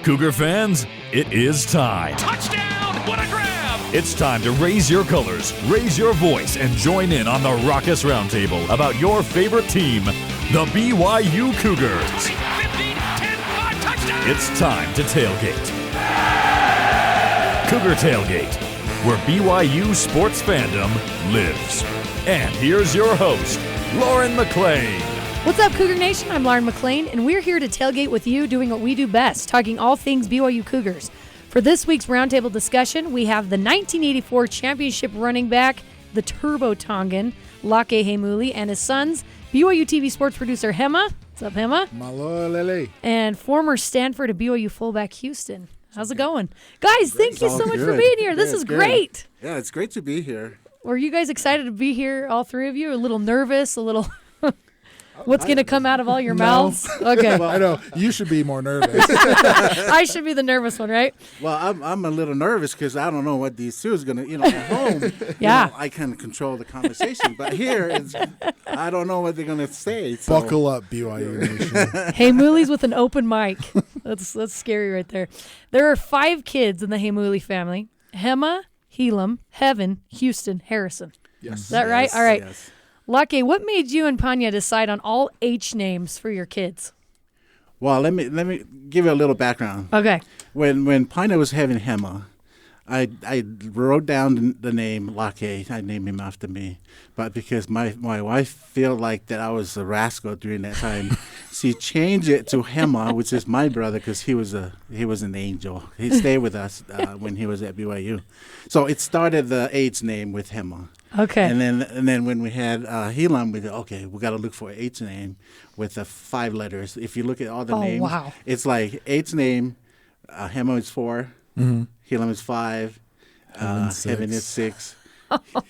Cougar fans, it is time. Touchdown! What a grab! It's time to raise your colors, raise your voice, and join in on the raucous roundtable about your favorite team, the BYU Cougars. 20, 15, 10, 5, touchdown! It's time to tailgate. Cougar Tailgate, where BYU sports fandom lives. And here's your host, Lauren McClain. What's up, Cougar Nation? I'm Lauren McClain, and we're here to tailgate with you, doing what we do best, talking all things BYU Cougars. For this week's roundtable discussion, we have the 1984 championship running back, the Turbo Tongan, Lakei Heimuli, and his sons, BYUtv Sports Producer Hema. What's up, Hema? Malo lele. And former Stanford and BYU fullback Houston. How's it going? Guys, thank you so much for being here. This is great. Yeah, it's great to be here. Were you guys excited to be here, all three of you? A little nervous, a little... What's going to come out of all your mouths? Okay. Well, I know. You should be more nervous. I should be the nervous one, right? Well, I'm a little nervous because I don't know what these two is going to, at home, Yeah. I can control the conversation. But here, I don't know what they're going to say. So. Buckle up, BYU Nation. Heimulis with an open mic. That's scary right there. There are 5 kids in the Heimuli family. Hema, Helam, Heaven, Houston, Harrison. Yes. Is that right? All right. Yes. Lucky, what made you and Panya decide on all H names for your kids? Well, let me give you a little background. Okay. When Pina was having Hema, I wrote down the name Lakei. I named him after me. But because my wife felt like that I was a rascal during that time, she changed it to Hema, which is my brother, because he was an angel. He stayed with us when he was at BYU. So it started the H name with Hema. Okay. And then when we had Helam, we thought, okay, we got to look for an H name with the 5 letters. If you look at all the names, wow. It's like H name, Hema is 4, Helam is 5, Heaven is 6,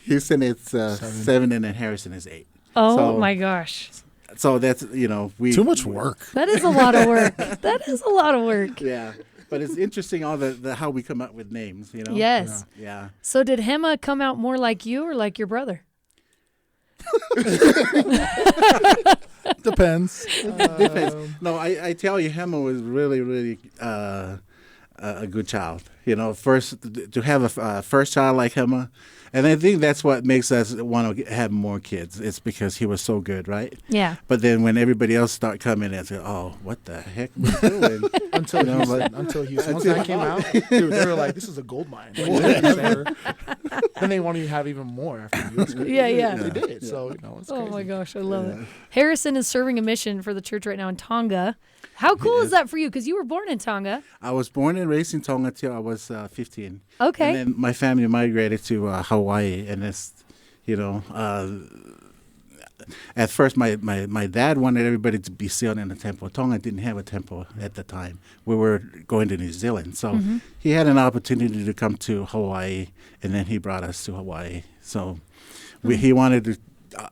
Houston is 7, and then Harrison is 8. Oh, my gosh. So that's, we... Too much work. That is a lot of work. That is a lot of work. Yeah. But it's interesting all the how we come up with names, Yes. Yeah. So did Hema come out more like you or like your brother? Depends. Depends. No, I tell you, Hema was really, really a good child. First to have a first child like Hema, and I think that's what makes us want to have more kids. It's because he was so good, right? Yeah. But then when everybody else start coming and say, "Oh, what the heck are we doing?" Until Houston. Once that came out, dude, they were like, "This is a gold mine." Then they wanted to have even more after you. Yeah. They did. So it's crazy. Oh my gosh, I love it. Harrison is serving a mission for the church right now in Tonga. How cool is that for you? Because you were born in Tonga. I was born and raised in Tonga till I was 15. Okay. And then my family migrated to Hawaii, and it's, at first my dad wanted everybody to be sealed in a temple. Tonga didn't have a temple at the time. We were going to New Zealand. So he had an opportunity to come to Hawaii, and then he brought us to Hawaii. So he wanted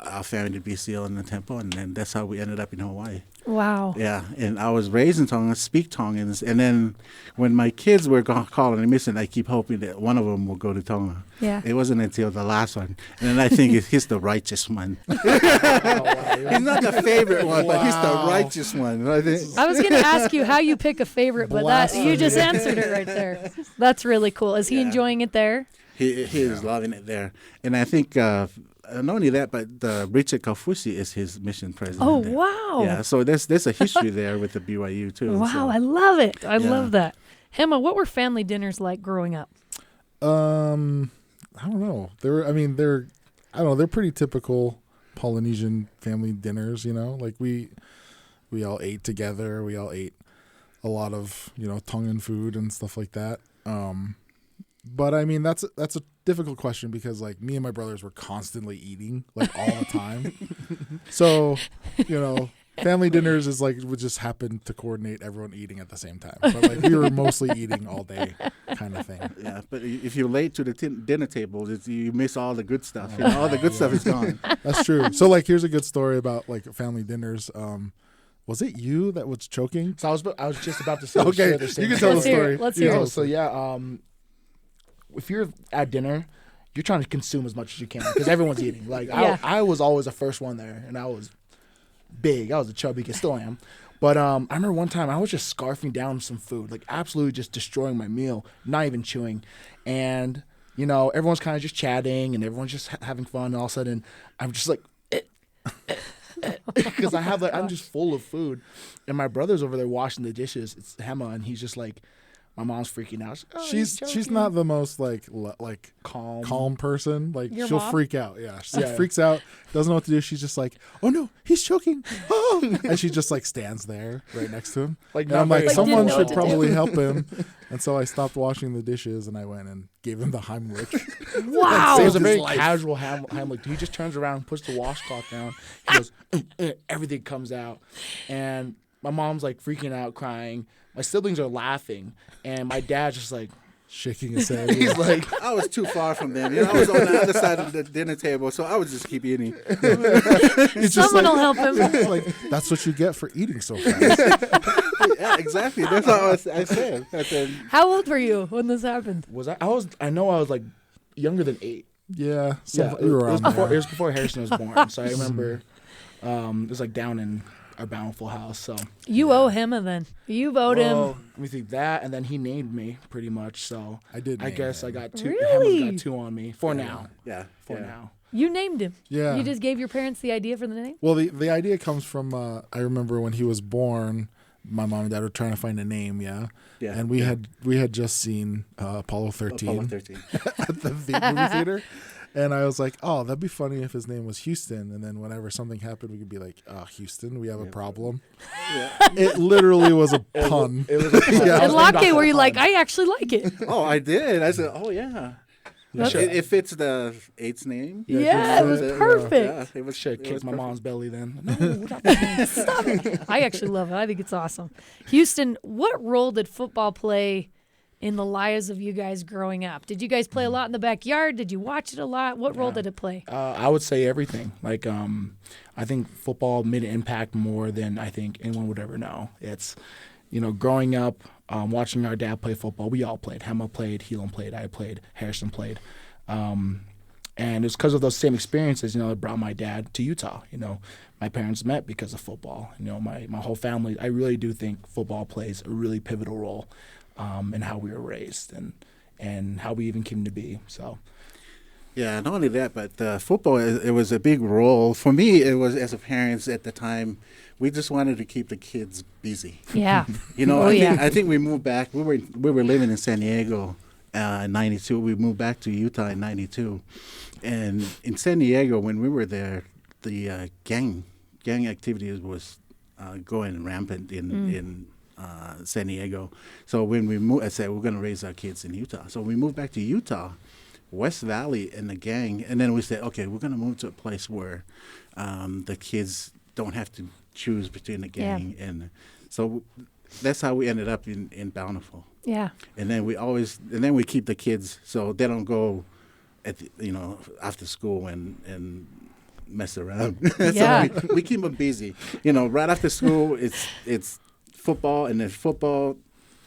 our family to be sealed in the temple, and then that's how we ended up in Hawaii. Wow. Yeah, and I was raised in Tonga, speak Tongans, and then when my kids were calling and missing, I keep hoping that one of them will go to Tonga. Yeah. It wasn't until the last one, and then I think he's the righteous one. He's not the favorite one, but he's the righteous one. I was going to ask you how you pick a favorite, but you just answered it right there. That's really cool. Is he enjoying it there? He is loving it there, and I think. Not only that, but Richard Kaufusi is his mission president. Oh, there. wow. Yeah, so there's a history there with the BYU, too. Wow, so. I love it. I love that. Hema, what were family dinners like growing up? I don't know. They're pretty typical Polynesian family dinners, Like we all ate together. We all ate a lot of, Tongan food and stuff like that. But that's a difficult question because me and my brothers were constantly eating all the time. So, family dinners is would just happen to coordinate everyone eating at the same time. But we were mostly eating all day kind of thing. Yeah, but if you're late to the dinner table, you miss all the good stuff. All the good stuff is gone. That's true. So here's a good story about family dinners. Was it you that was choking? So I was just about to say. Okay, share the same you can tell the Let's hear story. it. Let's hear it. So if you're at dinner, you're trying to consume as much as you can because everyone's eating. I was always the first one there, and I was big. I was a chubby kid, still am. But I remember one time I was just scarfing down some food, like absolutely just destroying my meal, not even chewing. And, you know, everyone's kind of just chatting and everyone's just having fun. And all of a sudden, I'm just like, because I'm just full of food. And my brother's over there washing the dishes. It's Hema, and he's just like, my mom's freaking out. She's not the most like calm person. Like she'll freak out. Yeah, she freaks out. Doesn't know what to do. She's just like, oh no, he's choking. Oh, and she just like stands there right next to him. Like, and I'm like, someone should probably do. help him. And so I stopped washing the dishes and I went and gave him the Heimulis. Wow. It was a very casual Heimlich. He just turns around, puts the washcloth down. He goes, everything comes out, and my mom's like freaking out, crying. My siblings are laughing, and my dad's just like shaking his head. He's like, I was too far from them. You know, I was on the other side of the dinner table, so I would just keep eating. Someone will help him. Like, that's what you get for eating so fast. Yeah, exactly. That's what I said. How old were you when this happened? I know I was like younger than 8. Yeah. It was before Harrison was born. So I remember it was like down in our bountiful house. So you owe Hema then. You've owed him. Let me think that, and then he named me pretty much. So I did. I guess I got 2. Really? Hema's got 2 on me for now. Yeah. Now. You named him. Yeah. You just gave your parents the idea for the name? Well, the idea comes from I remember when he was born, my mom and dad were trying to find a name, yeah. And we had just seen Apollo 13. Apollo 13. At the movie theater. And I was like, oh, that'd be funny if his name was Houston. And then whenever something happened, we could be like, Houston, we have a problem. Yeah. It literally was a pun. It was a pun. Yeah. And Lakei, were you like, I actually like it? Oh, I did. I said, oh, yeah. It fits the 8's name. Yeah, it was perfect. It was should kick my mom's belly then. No, stop it. I actually love it. I think it's awesome. Houston, what role did football play in the lives of you guys growing up? Did you guys play a lot in the backyard? Did you watch it a lot? What role did it play? I would say everything. Like, I think football made an impact more than I think anyone would ever know. It's, growing up, watching our dad play football. We all played. Hema played, Heelan played, I played, Harrison played. And it's because of those same experiences, that brought my dad to Utah. My parents met because of football. My whole family, I really do think football plays a really pivotal role in how we were raised and how we even came to be. So, yeah, not only that, but football, it was a big role. For me, it was, as a parent at the time, we just wanted to keep the kids busy. Yeah. I think we moved back. We were living in San Diego in 92. We moved back to Utah in 92. And in San Diego, when we were there, the gang activities was going rampant in San Diego. So when we moved, I said, we're going to raise our kids in Utah. So we moved back to Utah, West Valley, and the gang. And then we said, okay, we're going to move to a place where the kids don't have to choose between the gang. Yeah. And so that's how we ended up in Bountiful. Yeah. And then we keep the kids so they don't go after school and mess around. Yeah. So we keep them busy. Right after school, it's football, and then football,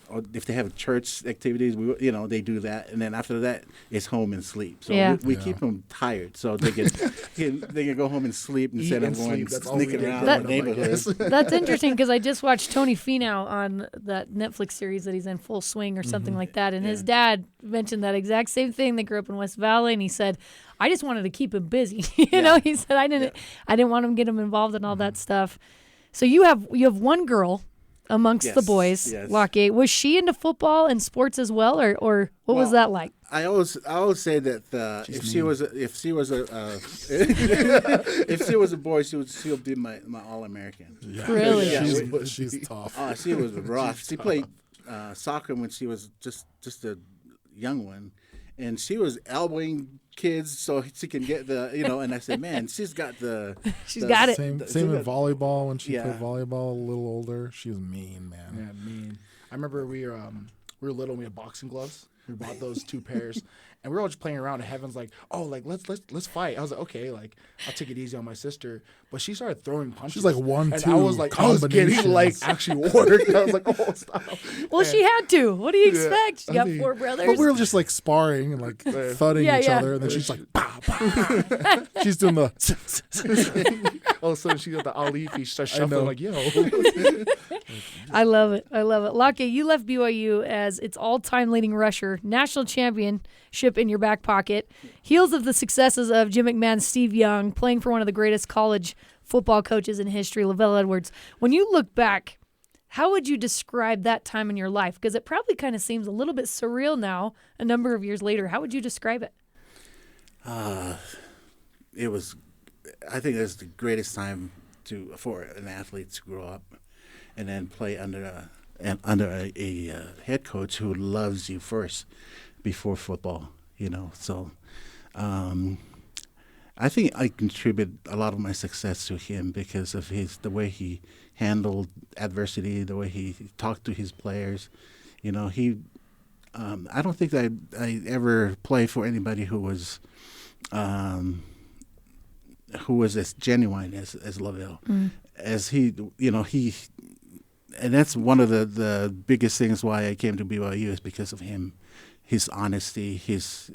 or if they have church activities, they do that, and then after that, it's home and sleep. So we keep them tired, so they can go home and sleep instead of going sneaking around the neighborhood. That's interesting because I just watched Tony Finau on that Netflix series that he's in, Full Swing or something like that, and his dad mentioned that exact same thing. They grew up in West Valley, and he said, I just wanted to keep him busy. He said I didn't want him to get him involved in all that stuff. So you have one girl amongst the boys, Lakei. Was she into football and sports as well, or what was that like? I always say that if she was a boy, she'll be my All-American. Yeah. Really? Yeah, she's tough. Oh, she was rough. She played soccer when she was just a young one, and she was elbowing kids so she can get and I said, man, she's got it. Same in volleyball. When she played volleyball, a little older, she was mean, man. Yeah, mean. I remember we were little and we had boxing gloves. We bought those 2 pairs, and we were all just playing around. And Heaven's like, "Oh, like let's fight." I was like, "Okay, like I'll take it easy on my sister." But she started throwing punches. She's like 1-2. And I was like, I was getting like actually worked. I was like, "Oh, stop." Well, she had to. What do you expect? She got 4 brothers. But we were just like sparring and like thudding each other, and then she's like, "Pow, pow." She's doing the. all of a sudden she got the Ali feet, starts I shuffling know. like, yo. I love it. I love it. Lakei, you left BYU as its all-time leading rusher, national championship in your back pocket, heels of the successes of Jim McMahon, Steve Young, playing for one of the greatest college football coaches in history, LaVell Edwards. When you look back, how would you describe that time in your life? Because it probably kind of seems a little bit surreal now, a number of years later. How would you describe it? It was, I think it was the greatest time for an athlete to grow up and then play under a head coach who loves you first before football, So I think I contribute a lot of my success to him because of the way he handled adversity, the way he talked to his players. I don't think that I ever played for anybody who was as genuine as LaVell. As he, and that's one of the biggest things why I came to BYU is because of him, his honesty, his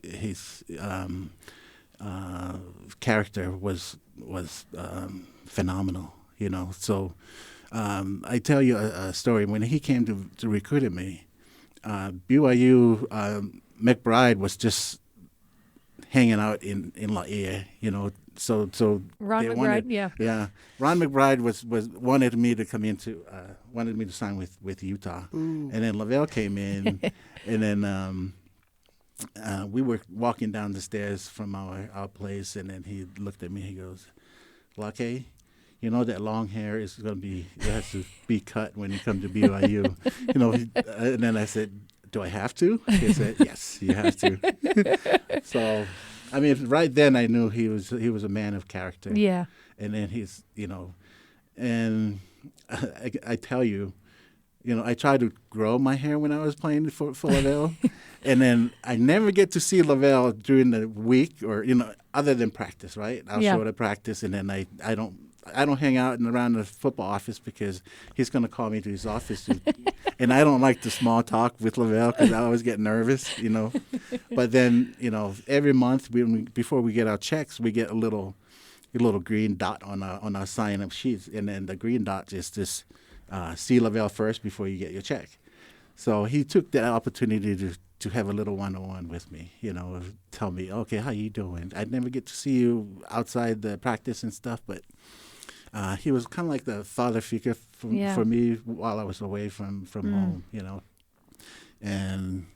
character was phenomenal, So I tell you a story. When he came to recruit me, BYU McBride was just hanging out in Laie, So Ron they McBride, wanted, yeah. Ron McBride wanted me to come into wanted me to sign with Utah, and then LaVell came in, and then we were walking down the stairs from our place, and then he looked at me. He goes, "Lakei, you know that long hair is going to be it has to be cut when you come to BYU." And then I said, "Do I have to?" He said, "Yes, you have to." So, I mean, right then I knew he was a man of character. Yeah. And then and I tell you, I tried to grow my hair when I was playing for LaVell, and then I never get to see LaVell during the week or other than practice. Right? I'll show up at practice, and then I don't hang out around the football office because he's going to call me to his office, and I don't like the small talk with LaVell because I always get nervous, But then every month before we get our checks, we get a little green dot on our sign-up sheets, and then the green dot is just see LaVell first before you get your check. So he took that opportunity to have a little one-on-one with me, tell me, okay, how you doing? I'd never get to see you outside the practice and stuff, but he was kind of like the father figure for me while I was away from home, And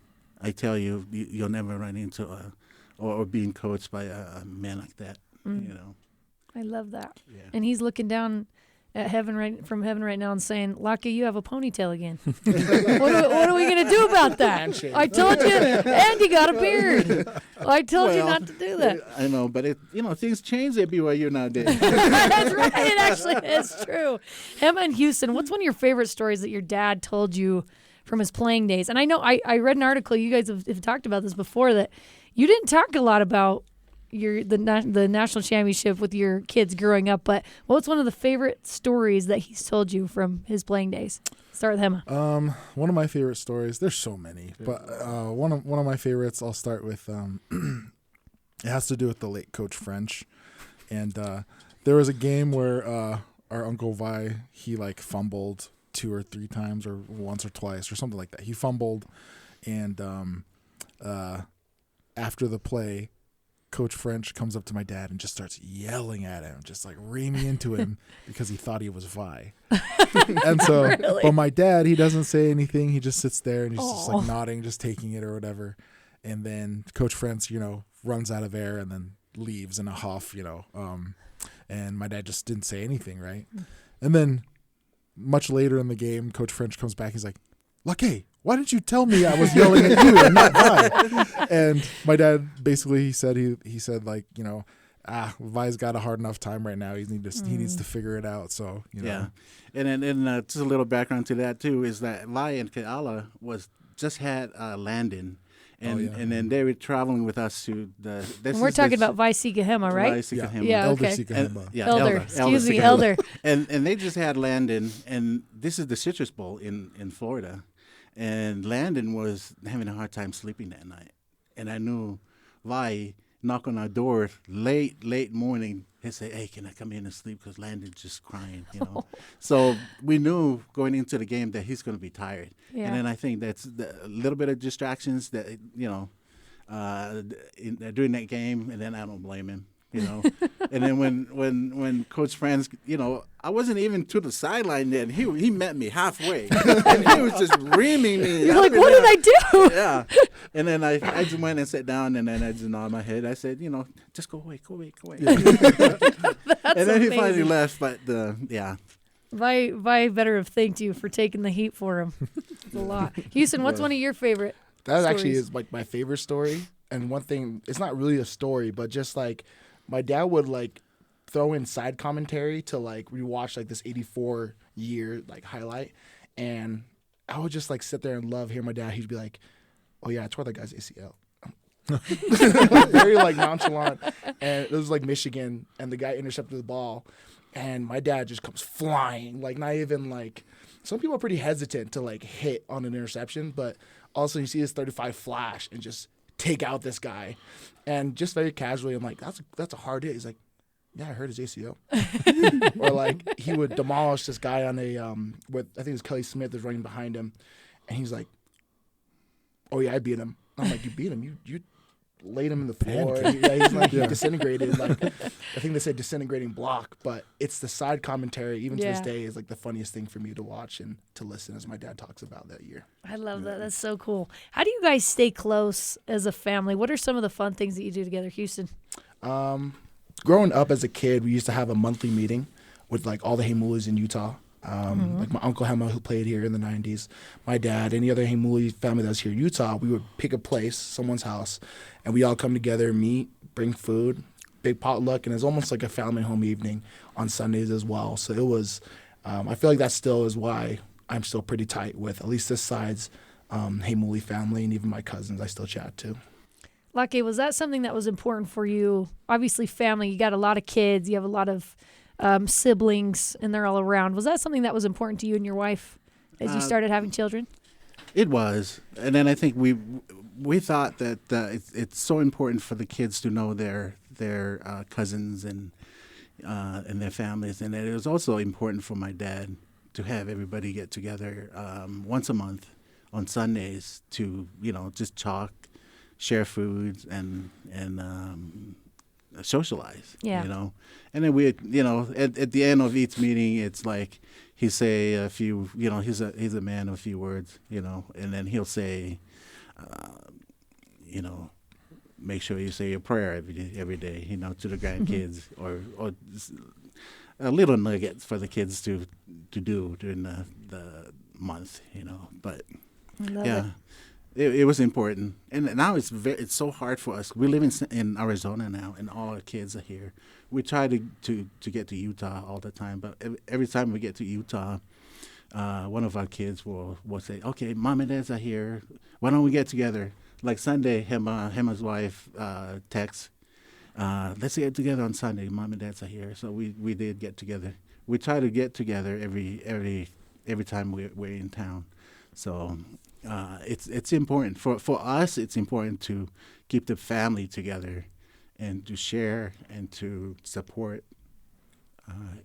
I tell you, you'll never run into or being coached by a man like that, I love that. Yeah. And he's looking down at heaven from heaven right now and saying, "Lakei, you have a ponytail again." what are we going to do about that? Handshake. I told you, and you got a beard. I told you not to do that. I know, but things change at BYU nowadays. That's right. It actually is true. Hema and Houston, what's one of your favorite stories that your dad told you from his playing days? And I know I read an article, you guys have talked about this before, that you didn't talk a lot about the national championship with your kids growing up, but what's one of the favorite stories that he's told you from his playing days? Start with Hema. One of my favorite stories. There's so many, but one of my favorites. I'll start with. It has to do with the late Coach French, and there was a game where our Uncle Vi he fumbled 2 or 3 times or once or twice or something like that. He fumbled, and after the play, Coach French comes up to my dad and just starts yelling at him, just reaming into him because he thought he was Vi. And so, Really? But my dad, he doesn't say anything. He just sits there and he's just nodding, just taking it or whatever. And then Coach French, runs out of air and then leaves in a huff, and my dad just didn't say anything, right? And then much later in the game, Coach French comes back. He's like, "Lakei, why didn't you tell me I was yelling at you and not Vi?" And my dad basically he said Vi's got a hard enough time right now. He needs to figure it out. So Yeah, and then just a little background to that too is that Vi and Keala just had Landon. And then they were traveling with us to the. And we're talking about Vi Sika Hema, right? Vi Sika Hema. Yeah, Elder okay. Sika Hema. Elder. Excuse me, Sika Hema. Elder. And they just had Landon, and this is the Citrus Bowl in Florida, and Landon was having a hard time sleeping that night, and I knew Vi knock on our door late morning. He say, "Hey, can I come in and sleep? Because Landon's just crying." So we knew going into the game that he's going to be tired. Yeah. And then I think that's a little bit of distractions that during that game, and then I don't blame him. And then when Coach Franz, I wasn't even to the sideline then. He met me halfway, and he was just reaming me. You're like, what did I do? Yeah. And then I just went and sat down, and then I just nodded my head. I said, just go away. That's And then amazing. he finally left, but yeah. Vi better have thanked you for taking the heat for him. It's a lot. Houston, what's one of your favorite That stories? actually is like my favorite story. And one thing, it's not really a story, but just like my dad would like throw in side commentary to like rewatch like this 84 year like highlight. And I would just like sit there and hear my dad. He'd be like, "Oh yeah, I tore that guy's ACL." Very like nonchalant. And it was like Michigan, and the guy intercepted the ball. And my dad just comes flying, like not even like, some people are pretty hesitant to like hit on an interception, but also you see this 35 flash and just take out this guy. And just very casually, I'm like, that's a hard hit. He's like, "Yeah, I hurt his ACL." Or like he would demolish this guy on a, with, I think it was Kelly Smith was running behind him. And he's like, "Oh yeah, I beat him." I'm like, "You beat him? You laid him in the floor." He's like, he disintegrated. Like, I think they said disintegrating block, but it's the side commentary, even to this day, is like the funniest thing for me to watch and to listen as my dad talks about that year. I love that. That's so cool. How do you guys stay close as a family? What are some of the fun things that you do together, Houston? Growing up as a kid, we used to have a monthly meeting with like all the Heimulis in Utah. Like my uncle Hema, who played here in the 90s, my dad, any other Heimuli family that's here in Utah, we would pick a place, someone's house, and we all come together, meet, bring food, big potluck, and it's almost like a family home evening on Sundays as well. So it was, I feel like that still is why I'm still pretty tight with at least this side's Heimuli family, and even my cousins I still chat to. Lakei, was that something that was important for you? Obviously, family, you got a lot of kids, you have a lot of siblings, and they're all around. Was that something that was important to you and your wife as you started having children? It was. And then I think we thought that it's so important for the kids to know their cousins and their families. And it was also important for my dad to have everybody get together once a month on Sundays to, just talk, share foods, and socialize. Yeah. And then we, at the end of each meeting, it's like he say a few, he's a man of a few words, and then he'll say, make sure you say a prayer every day, to the grandkids, or a little nugget for the kids to do during the month, But it was important, and now it's so hard for us. We live in Arizona now, and all our kids are here. We try to get to Utah all the time, but every time we get to Utah, one of our kids will say, "Okay, Mom and Dad's are here. Why don't we get together?" Like Sunday, Hema's wife texts, "Let's get together on Sunday. Mom and Dad's are here." So we did get together. We try to get together every time we're in town. So. It's important for us. It's important to keep the family together, and to share and to support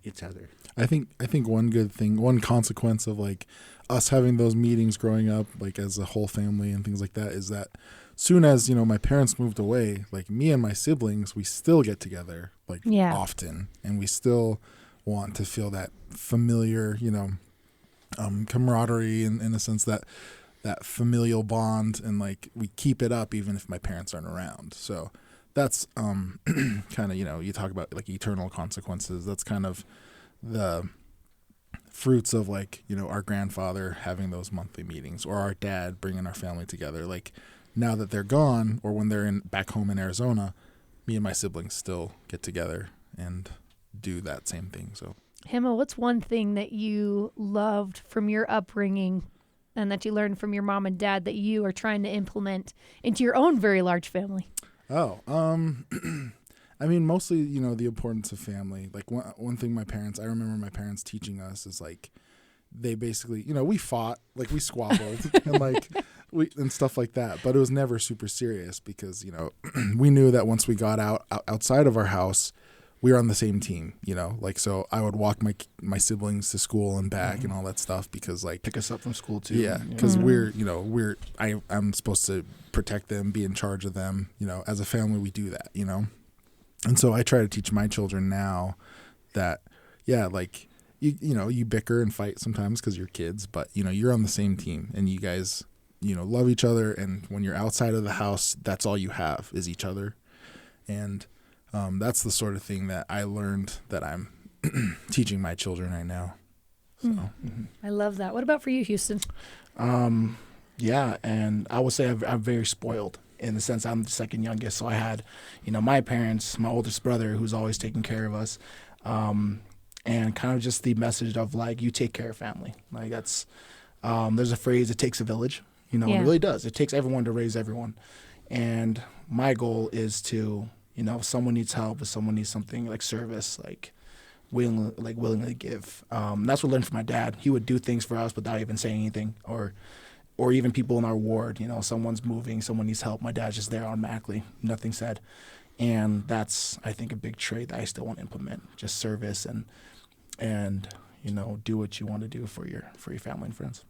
each other. I think one good thing, one consequence of like us having those meetings growing up, like as a whole family and things like that, is that soon as my parents moved away, like me and my siblings, we still get together often, and we still want to feel that familiar, camaraderie in the sense that familial bond, and like we keep it up even if my parents aren't around. So that's kind of, you talk about like eternal consequences. That's kind of the fruits of like, our grandfather having those monthly meetings, or our dad bringing our family together. Like now that they're gone, or when they're back home in Arizona, me and my siblings still get together and do that same thing. So Hema, what's one thing that you loved from your upbringing and that you learned from your mom and dad that you are trying to implement into your own very large family? Oh, I mean, mostly, the importance of family. Like one thing I remember my parents teaching us is like, they basically, we fought, like we squabbled, and like and stuff like that. But it was never super serious because, we knew that once we got outside of our house, we were on the same team, like, so I would walk my siblings to school and back and all that stuff because like Pick us up from school too. yeah, because I'm supposed to protect them, be in charge of them, as a family we do that, and so I try to teach my children now that, yeah, like you bicker and fight sometimes because you're kids, but you're on the same team and you guys love each other, and when you're outside of the house, that's all you have is each other. And that's the sort of thing that I learned that I'm teaching my children right now. So. I love that. What about for you, Houston? Yeah, and I would say I'm very spoiled in the sense I'm the second youngest. So I had, my parents, my oldest brother, who's always taking care of us, and kind of just the message of like, you take care of family. Like that's, there's a phrase, it takes a village. It really does. It takes everyone to raise everyone. And my goal is to, if someone needs help, if someone needs something like service, like willingly give. That's what I learned from my dad. He would do things for us without even saying anything, or even people in our ward. Someone's moving, someone needs help. My dad's just there automatically, nothing said. And that's, I think, a big trait that I still want to implement. Just service and do what you want to do for your family and friends.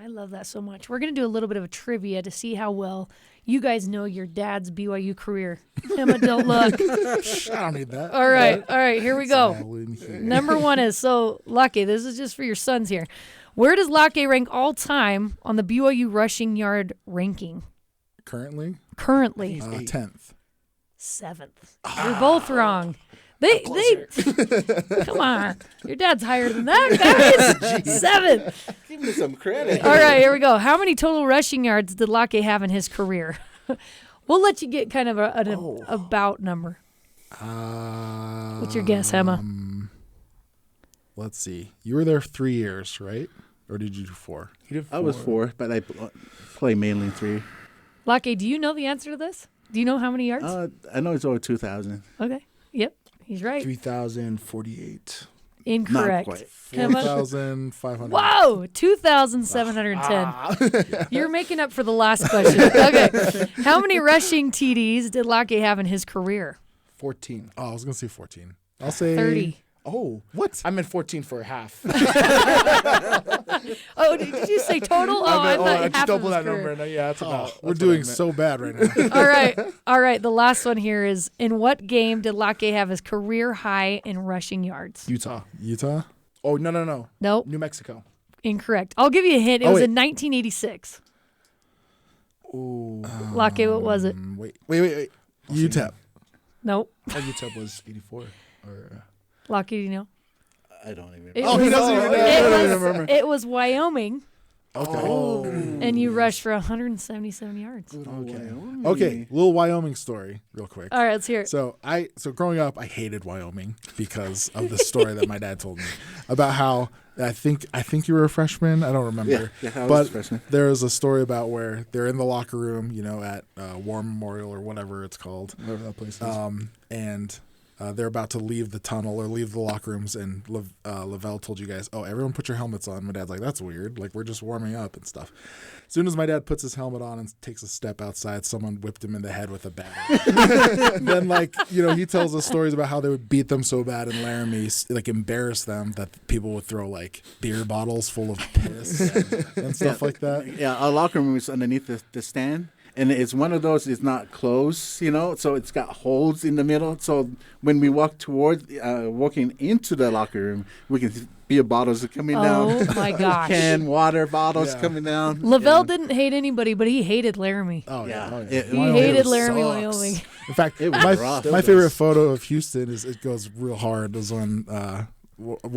I love that so much. We're going to do a little bit of a trivia to see how well you guys know your dad's BYU career. Hema, don't look. I don't need that. All right, here we go. Here. Number one is, so Lakei, this is just for your sons here. Where does Lakei rank all time on the BYU rushing yard ranking? Currently? 10th. 7th. You're both wrong. They come on. Your dad's higher than that, guys. 7th. Give me some credit. All right, here we go. How many total rushing yards did Lakei have in his career? We'll let you get kind of an about number. What's your guess, Hema? Let's see. You were there 3 years, right? Or did you do 4? I was 4, but I play mainly 3. Lakei, do you know the answer to this? Do you know how many yards? I know it's over 2,000. Okay. Yep. He's right. 3,048. Incorrect. Not quite. 4,500. Whoa, 2,710. You're making up for the last question. Okay. How many rushing TDs did Lakei have in his career? 14. Oh, I was going to say 14. I'll say 30. Oh, what? I meant 14 for a half. Oh, did you say total? I thought I half just of doubled his that career. number. Yeah, that's about. We're doing so bad right now. All right. The last one here is, in what game did Lakei have his career high in rushing yards? Utah. Nope. Oh, no. New Mexico. Incorrect. I'll give you a hint. It was wait. in 1986. Ooh. Lakei, what was it? Wait. UTEP. Nope. Oh, Utah was 84. Or Lakei, do you know? I don't even. It Oh, was, he doesn't even know. it was Wyoming, okay. and you rushed for 177 yards. Okay, little Wyoming story real quick. All right, let's hear it. So growing up, I hated Wyoming because of the story that my dad told me about how I think you were a freshman. I don't remember. Yeah, I was but a freshman. there was a story about where they're in the locker room, at War Memorial or whatever it's called, Whatever that place is. and they're about to leave the tunnel or leave the locker rooms, and LaVell told you guys, "Oh, everyone put your helmets on." My dad's like, "That's weird. Like, we're just warming up and stuff." As soon as my dad puts his helmet on and takes a step outside, someone whipped him in the head with a bat. Then, he tells us stories about how they would beat them so bad in Laramie, embarrass them, that people would throw beer bottles full of piss and stuff like that. Yeah, our locker room is underneath the stand. And it's one of those, it's not closed, so it's got holes in the middle. So when we walk walking into the locker room, we can see beer bottles coming down. Oh, my gosh. Canned water bottles coming down. LaVell didn't hate anybody, but he hated Laramie. Oh, yeah. Yeah. He hated Laramie, sucks. Wyoming. In fact, It was my rough. favorite photo of Houston it goes real hard. Is when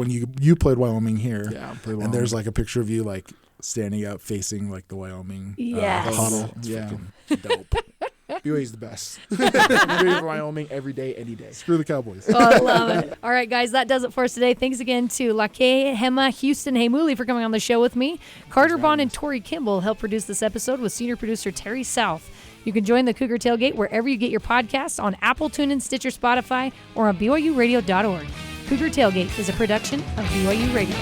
you played Wyoming here. Yeah, I played and there's Wyoming. a picture of you standing up facing the Wyoming Yes. huddle. It's Yeah. freaking dope. BYU's the best. BYU for Wyoming every day, any day. Screw the Cowboys. Oh, I love it. All right, guys, that does it for us today. Thanks again to Lakei, Hema, Houston, Heimuli for coming on the show with me. Carter Bond and Tori Kimball helped produce this episode with senior producer Terry South. You can join the Cougar Tailgate wherever you get your podcasts on Apple, TuneIn, Stitcher, Spotify, or on BYURadio.org. Cougar Tailgate is a production of BYU Radio.